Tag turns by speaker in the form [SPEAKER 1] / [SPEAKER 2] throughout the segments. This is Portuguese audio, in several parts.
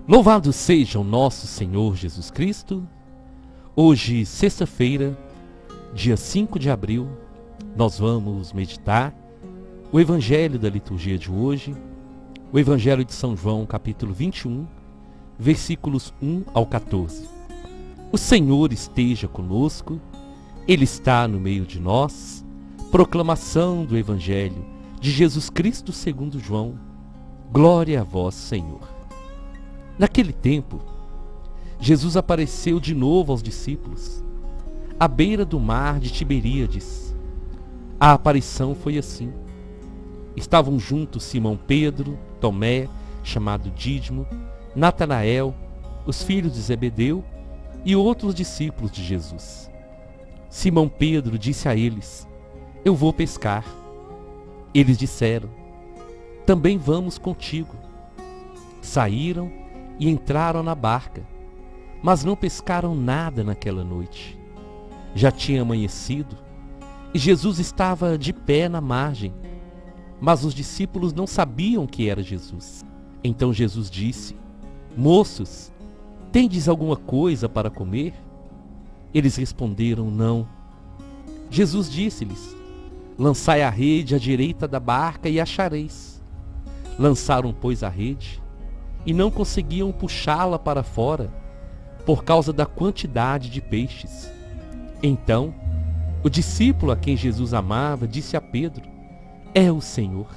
[SPEAKER 1] Louvado seja o nosso Senhor Jesus Cristo. Hoje, sexta-feira, dia 5 de abril, nós vamos meditar o Evangelho da liturgia de hoje, o Evangelho de São João, capítulo 21, versículos 1 ao 14. O Senhor esteja conosco, Ele está no meio de nós. Proclamação do Evangelho de Jesus Cristo segundo João. Glória a vós, Senhor. Naquele tempo, Jesus apareceu de novo aos discípulos, à beira do mar de Tiberíades. A aparição foi assim. Estavam juntos Simão Pedro, Tomé, chamado Dídimo, Natanael, os filhos de Zebedeu e outros discípulos de Jesus. Simão Pedro disse a eles: Eu vou pescar. Eles disseram: Também vamos contigo. Saíram e entraram na barca, mas não pescaram nada naquela noite. Já tinha amanhecido e Jesus estava de pé na margem, mas os discípulos não sabiam que era Jesus. Então Jesus disse: Moços, tendes alguma coisa para comer? Eles responderam: Não. Jesus disse-lhes: Lançai a rede à direita da barca e achareis. Lançaram, pois, a rede, e não conseguiam puxá-la para fora, por causa da quantidade de peixes. Então, o discípulo a quem Jesus amava disse a Pedro: É o Senhor.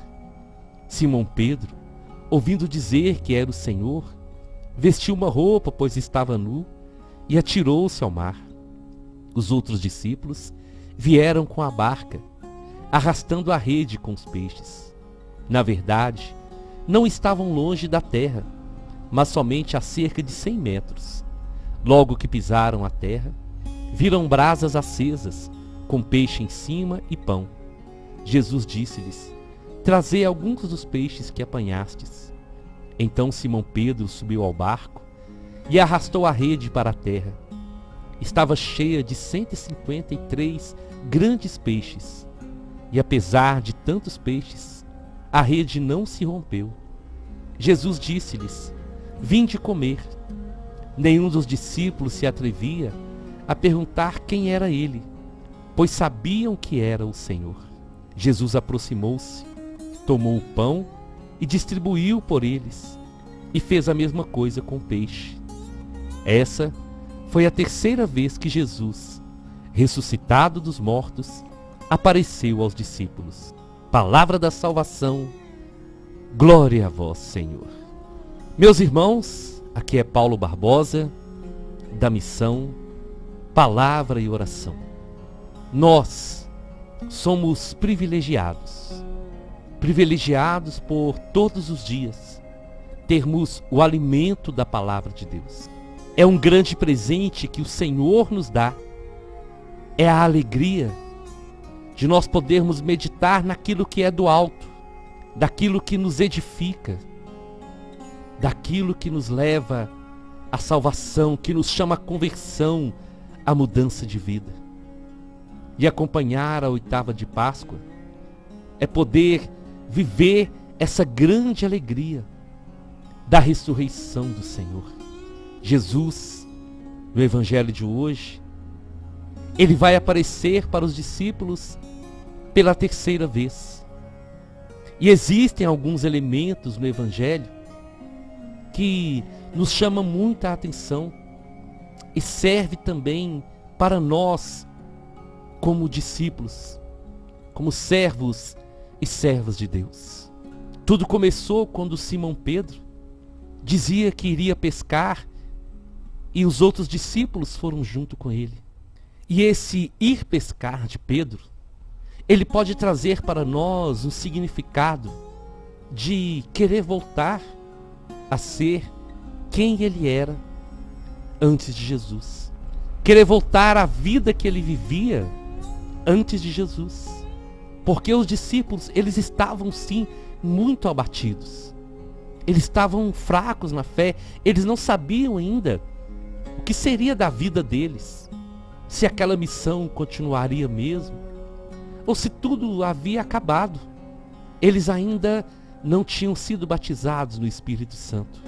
[SPEAKER 1] Simão Pedro, ouvindo dizer que era o Senhor, vestiu uma roupa, pois estava nu, e atirou-se ao mar. Os outros discípulos vieram com a barca, arrastando a rede com os peixes. Na verdade, não estavam longe da terra, mas somente a cerca de 100 metros. Logo que pisaram a terra, viram brasas acesas, com peixe em cima e pão. Jesus disse-lhes: Trazei alguns dos peixes que apanhastes. Então Simão Pedro subiu ao barco e arrastou a rede para a terra. Estava cheia de 153 grandes peixes, e apesar de tantos peixes, a rede não se rompeu. Jesus disse-lhes: Vinde comer. Nenhum dos discípulos se atrevia a perguntar quem era ele, pois sabiam que era o Senhor. Jesus aproximou-se, tomou o pão e distribuiu por eles, e fez a mesma coisa com o peixe. Essa foi a terceira vez que Jesus, ressuscitado dos mortos, apareceu aos discípulos. Palavra da salvação. Glória a vós, Senhor. Meus irmãos, aqui é Paulo Barbosa, da missão Palavra e Oração. Nós somos privilegiados por todos os dias termos o alimento da Palavra de Deus. É um grande presente que o Senhor nos dá. É a alegria de nós podermos meditar naquilo que é do alto, daquilo que nos edifica, daquilo que nos leva à salvação, que nos chama à conversão, à mudança de vida. E acompanhar a oitava de Páscoa é poder viver essa grande alegria da ressurreição do Senhor. Jesus, no Evangelho de hoje, Ele vai aparecer para os discípulos pela terceira vez. E existem alguns elementos no Evangelho que nos chamam muita atenção e serve também para nós como discípulos, como servos e servas de Deus. Tudo começou quando Simão Pedro dizia que iria pescar e os outros discípulos foram junto com ele. E esse ir pescar de Pedro, ele pode trazer para nós um significado de querer voltar a ser quem ele era antes de Jesus. Querer voltar à vida que ele vivia antes de Jesus. Porque os discípulos, eles estavam sim muito abatidos. Eles estavam fracos na fé. Eles não sabiam ainda o que seria da vida deles. Se aquela missão continuaria mesmo, ou se tudo havia acabado. Eles ainda não tinham sido batizados no Espírito Santo.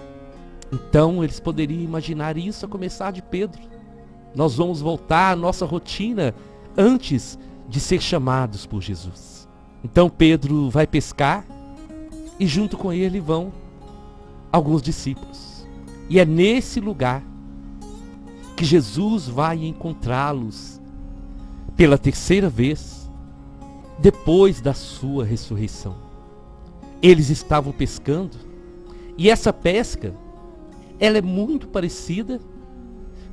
[SPEAKER 1] Então eles poderiam imaginar isso a começar de Pedro. Nós vamos voltar à nossa rotina antes de ser chamados por Jesus. Então Pedro vai pescar e junto com ele vão alguns discípulos. E é nesse lugar que Jesus vai encontrá-los pela terceira vez, depois da sua ressurreição. Eles estavam pescando, e essa pesca, ela é muito parecida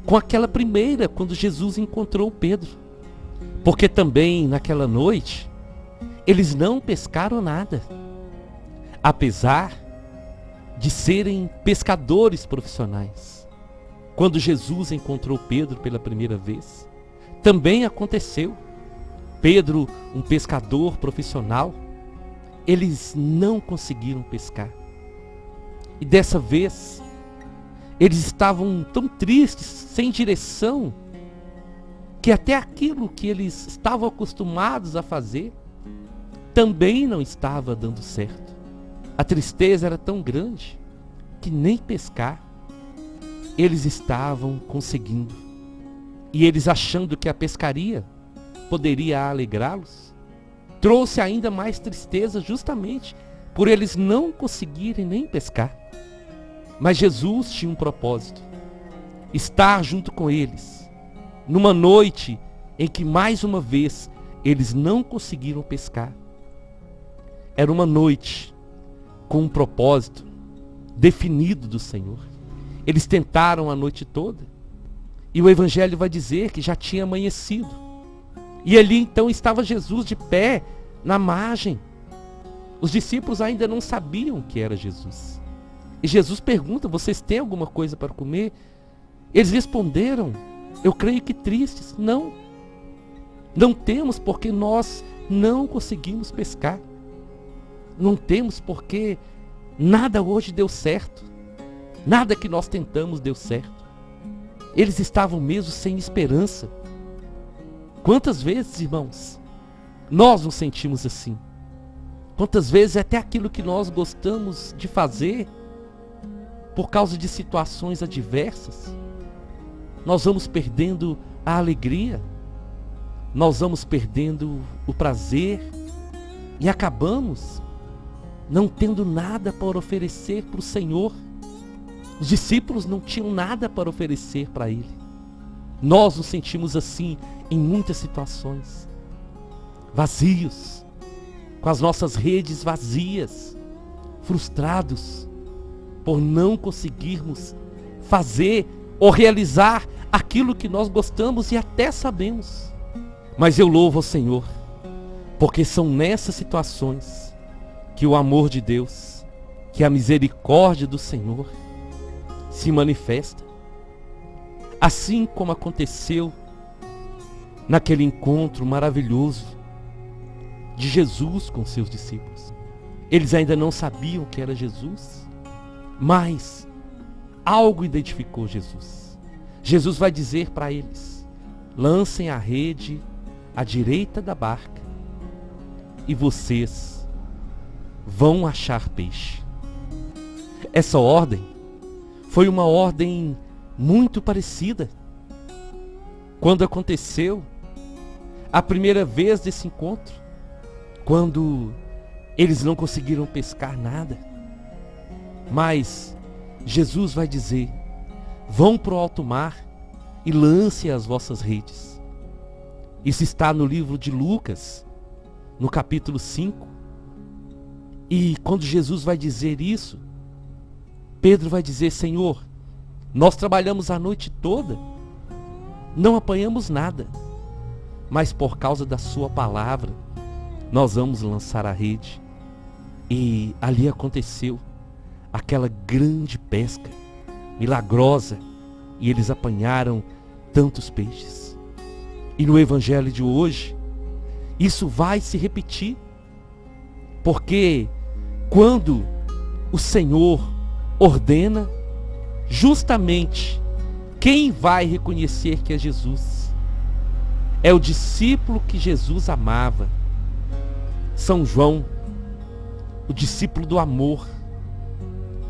[SPEAKER 1] com aquela primeira, quando Jesus encontrou Pedro. Porque também naquela noite, eles não pescaram nada. Apesar de serem pescadores profissionais. Quando Jesus encontrou Pedro pela primeira vez, também aconteceu. Pedro, um pescador profissional, eles não conseguiram pescar. E dessa vez, eles estavam tão tristes, sem direção, que até aquilo que eles estavam acostumados a fazer, também não estava dando certo. A tristeza era tão grande, que nem pescar eles estavam conseguindo. E eles, achando que a pescaria poderia alegrá-los, trouxe ainda mais tristeza justamente por eles não conseguirem nem pescar. Mas Jesus tinha um propósito: estar junto com eles, numa noite em que mais uma vez eles não conseguiram pescar. Era uma noite com um propósito definido do Senhor. Eles tentaram a noite toda, e o Evangelho vai dizer que já tinha amanhecido. E ali então estava Jesus de pé na margem. Os discípulos ainda não sabiam que era Jesus. E Jesus pergunta: vocês têm alguma coisa para comer? Eles responderam, eu creio que tristes: não temos, porque nós não conseguimos pescar. Não temos porque nada hoje deu certo. Nada que nós tentamos deu certo. Eles estavam mesmo sem esperança. Quantas vezes, irmãos, nós nos sentimos assim? Quantas vezes até aquilo que nós gostamos de fazer, por causa de situações adversas, nós vamos perdendo a alegria, nós vamos perdendo o prazer e acabamos não tendo nada para oferecer para o Senhor. Os discípulos não tinham nada para oferecer para Ele. Nós nos sentimos assim em muitas situações, vazios, com as nossas redes vazias, frustrados por não conseguirmos fazer ou realizar aquilo que nós gostamos e até sabemos. Mas eu louvo ao Senhor, porque são nessas situações que o amor de Deus, que a misericórdia do Senhor se manifesta. Assim como aconteceu naquele encontro maravilhoso de Jesus com seus discípulos. Eles ainda não sabiam que era Jesus, mas algo identificou Jesus. Jesus vai dizer para eles: lancem a rede à direita da barca e vocês vão achar peixe. Essa ordem foi uma ordem muito parecida quando aconteceu a primeira vez desse encontro, quando eles não conseguiram pescar nada. Mas Jesus vai dizer: vão para o alto mar e lancem as vossas redes. Isso está no livro de Lucas, no capítulo 5. E quando Jesus vai dizer isso, Pedro vai dizer: Senhor, nós trabalhamos a noite toda, não apanhamos nada, mas por causa da sua palavra, nós vamos lançar a rede. E ali aconteceu aquela grande pesca milagrosa, e eles apanharam tantos peixes. E no Evangelho de hoje, isso vai se repetir, porque quando o Senhor ordena, justamente quem vai reconhecer que é Jesus? É o discípulo que Jesus amava, São João, o discípulo do amor.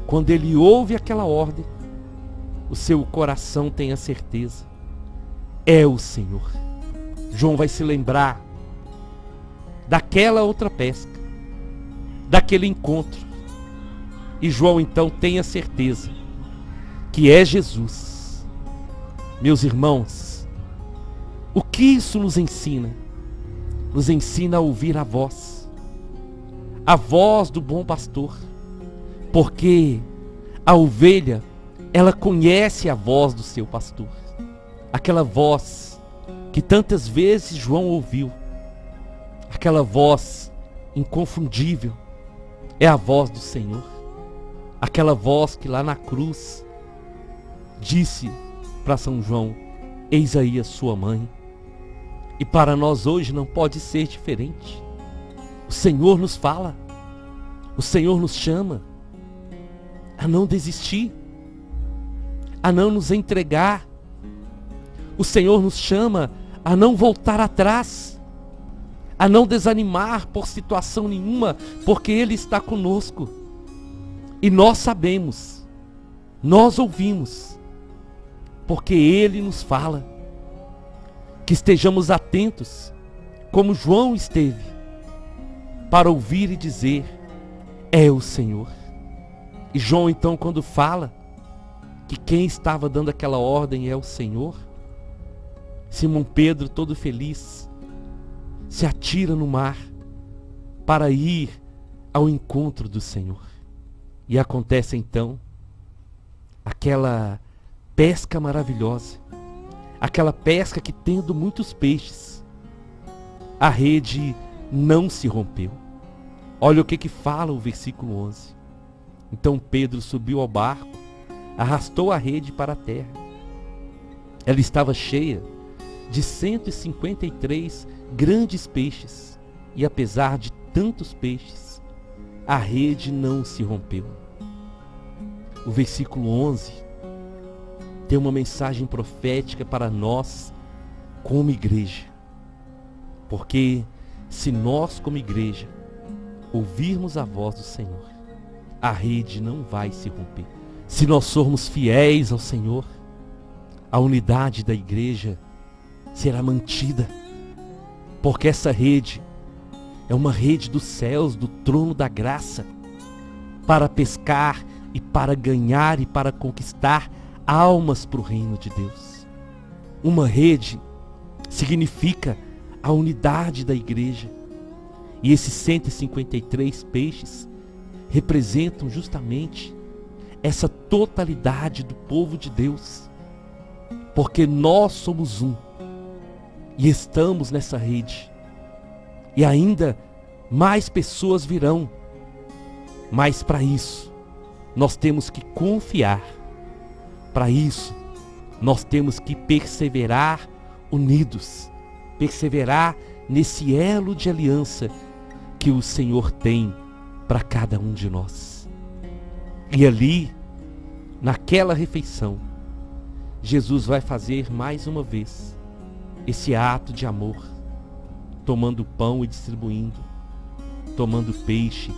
[SPEAKER 1] Quando ele ouve aquela ordem, o seu coração tenha certeza. É o Senhor. João vai se lembrar daquela outra pesca, daquele encontro. E João então tenha certeza que é Jesus. Meus irmãos, o que isso nos ensina? Nos ensina a ouvir a voz do bom pastor. Porque a ovelha, ela conhece a voz do seu pastor. Aquela voz que tantas vezes João ouviu. Aquela voz inconfundível é a voz do Senhor. Aquela voz que lá na cruz disse para São João: eis aí a sua mãe. E para nós hoje não pode ser diferente. O Senhor nos fala, o Senhor nos chama a não desistir, a não nos entregar. O Senhor nos chama a não voltar atrás, a não desanimar por situação nenhuma, porque Ele está conosco. E nós sabemos, nós ouvimos, porque Ele nos fala. Que estejamos atentos, como João esteve, para ouvir e dizer: é o Senhor. E João então, quando fala que quem estava dando aquela ordem é o Senhor, Simão Pedro, todo feliz, se atira no mar para ir ao encontro do Senhor. E acontece então aquela pesca maravilhosa, aquela pesca que, tendo muitos peixes, a rede não se rompeu. Olha o que fala o versículo 11. Então Pedro subiu ao barco, arrastou a rede para a terra. Ela estava cheia de 153 grandes peixes, e apesar de tantos peixes, a rede não se rompeu. O versículo 11 tem uma mensagem profética para nós como igreja. Porque se nós como igreja ouvirmos a voz do Senhor, a rede não vai se romper. Se nós formos fiéis ao Senhor, a unidade da igreja será mantida. Porque essa rede é uma rede dos céus, do trono da graça, para pescar e para ganhar e para conquistar almas para o reino de Deus. Uma rede significa a unidade da igreja. E esses 153 peixes representam justamente essa totalidade do povo de Deus. Porque nós somos um e estamos nessa rede. E ainda mais pessoas virão. Mas para isso, nós temos que confiar. Para isso, nós temos que perseverar unidos. Perseverar nesse elo de aliança que o Senhor tem para cada um de nós. E ali, naquela refeição, Jesus vai fazer mais uma vez esse ato de amor, tomando pão e distribuindo, tomando peixe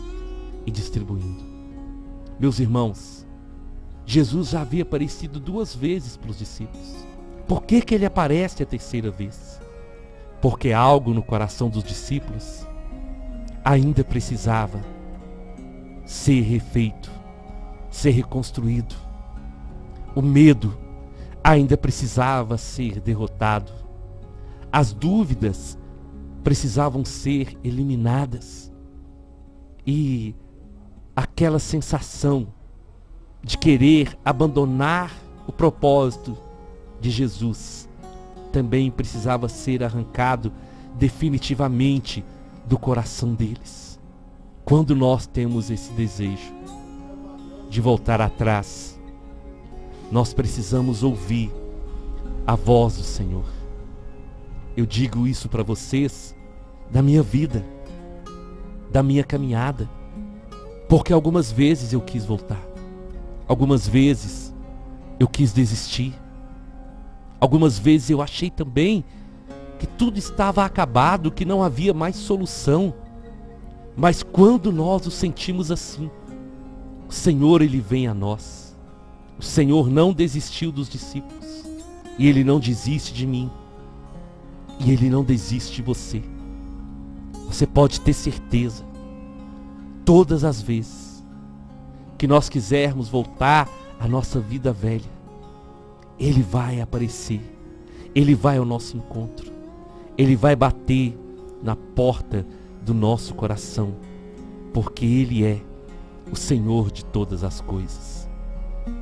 [SPEAKER 1] e distribuindo. Meus irmãos, Jesus já havia aparecido 2 vezes para os discípulos. Por que ele aparece a 3ª vez? Porque algo no coração dos discípulos ainda precisava ser refeito, ser reconstruído. O medo ainda precisava ser derrotado. As dúvidas precisavam ser eliminadas. E aquela sensação de querer abandonar o propósito de Jesus também precisava ser arrancado definitivamente do coração deles. Quando nós temos esse desejo de voltar atrás, nós precisamos ouvir a voz do Senhor. Eu digo isso para vocês da minha vida, da minha caminhada, porque algumas vezes eu quis voltar, algumas vezes eu quis desistir, algumas vezes eu achei também que tudo estava acabado, que não havia mais solução. Mas quando nós o sentimos assim, o Senhor, Ele vem a nós. O Senhor não desistiu dos discípulos. E Ele não desiste de mim. E Ele não desiste de você. Você pode ter certeza. Todas as vezes que nós quisermos voltar à nossa vida velha, Ele vai aparecer. Ele vai ao nosso encontro. Ele vai bater na porta do nosso coração. Porque Ele é o Senhor de todas as coisas.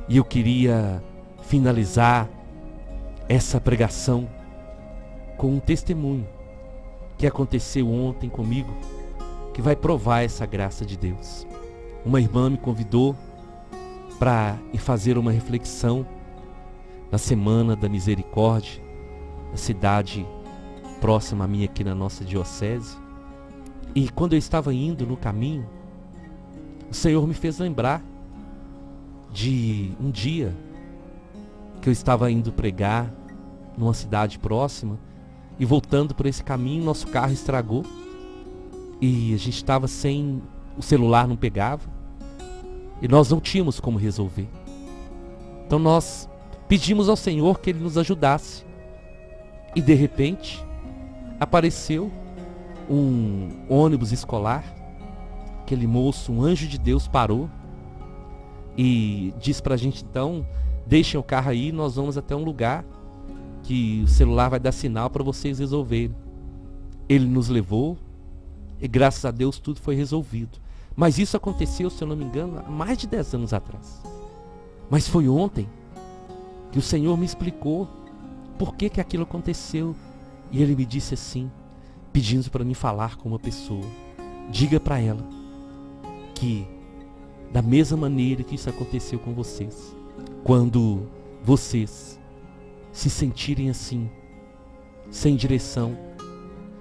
[SPEAKER 1] E eu queria finalizar essa pregação com um testemunho que aconteceu ontem comigo, que vai provar essa graça de Deus. Uma irmã me convidou para ir fazer uma reflexão na Semana da Misericórdia, na cidade próxima a mim aqui na nossa diocese. E quando eu estava indo no caminho, o Senhor me fez lembrar de um dia que eu estava indo pregar numa cidade próxima e voltando por esse caminho, nosso carro estragou e a gente estava sem, o celular não pegava e nós não tínhamos como resolver. Então nós pedimos ao Senhor que Ele nos ajudasse e de repente apareceu um ônibus escolar. Aquele moço, um anjo de Deus, parou e disse pra gente: então, deixem o carro aí, nós vamos até um lugar que o celular vai dar sinal para vocês resolverem. Ele nos levou e graças a Deus tudo foi resolvido. Mas isso aconteceu, se eu não me engano, há mais de 10 anos atrás. Mas foi ontem que o Senhor me explicou por que aquilo aconteceu. E Ele me disse assim, pedindo para mim falar com uma pessoa: diga para ela que da mesma maneira que isso aconteceu com vocês, quando vocês se sentirem assim, sem direção,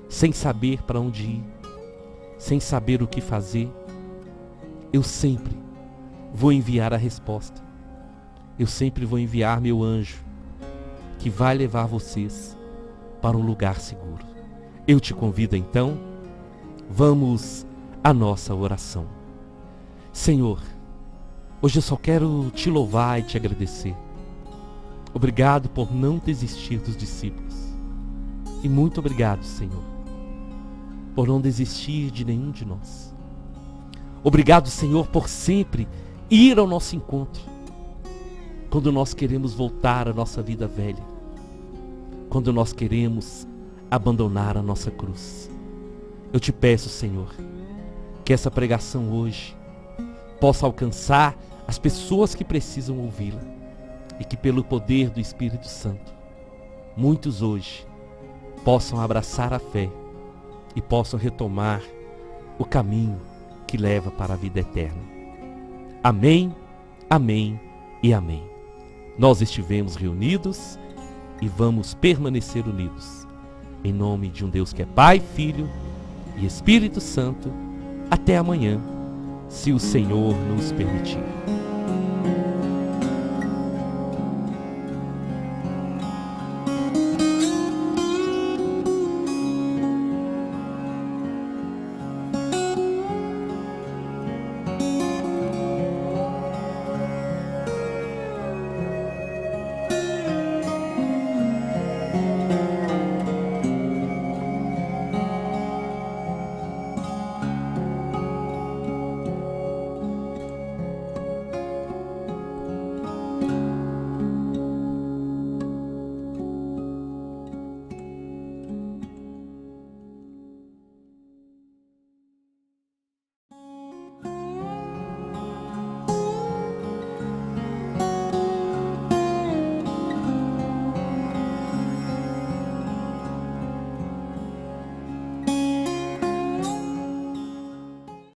[SPEAKER 1] sem saber para onde ir, sem saber o que fazer, eu sempre vou enviar a resposta. Eu sempre vou enviar meu anjo, que vai levar vocês para um lugar seguro. Eu te convido então, vamos à nossa oração. Senhor, hoje eu só quero te louvar e te agradecer. Obrigado por não desistir dos discípulos. E muito obrigado, Senhor, por não desistir de nenhum de nós. Obrigado, Senhor, por sempre ir ao nosso encontro, quando nós queremos voltar à nossa vida velha, quando nós queremos abandonar a nossa cruz. Eu te peço, Senhor, que essa pregação hoje possa alcançar as pessoas que precisam ouvi-la e que pelo poder do Espírito Santo, muitos hoje possam abraçar a fé e possam retomar o caminho que leva para a vida eterna. Amém, amém e amém. Nós estivemos reunidos e vamos permanecer unidos. Em nome de um Deus que é Pai, Filho e Espírito Santo. Até amanhã, se o Senhor nos permitir.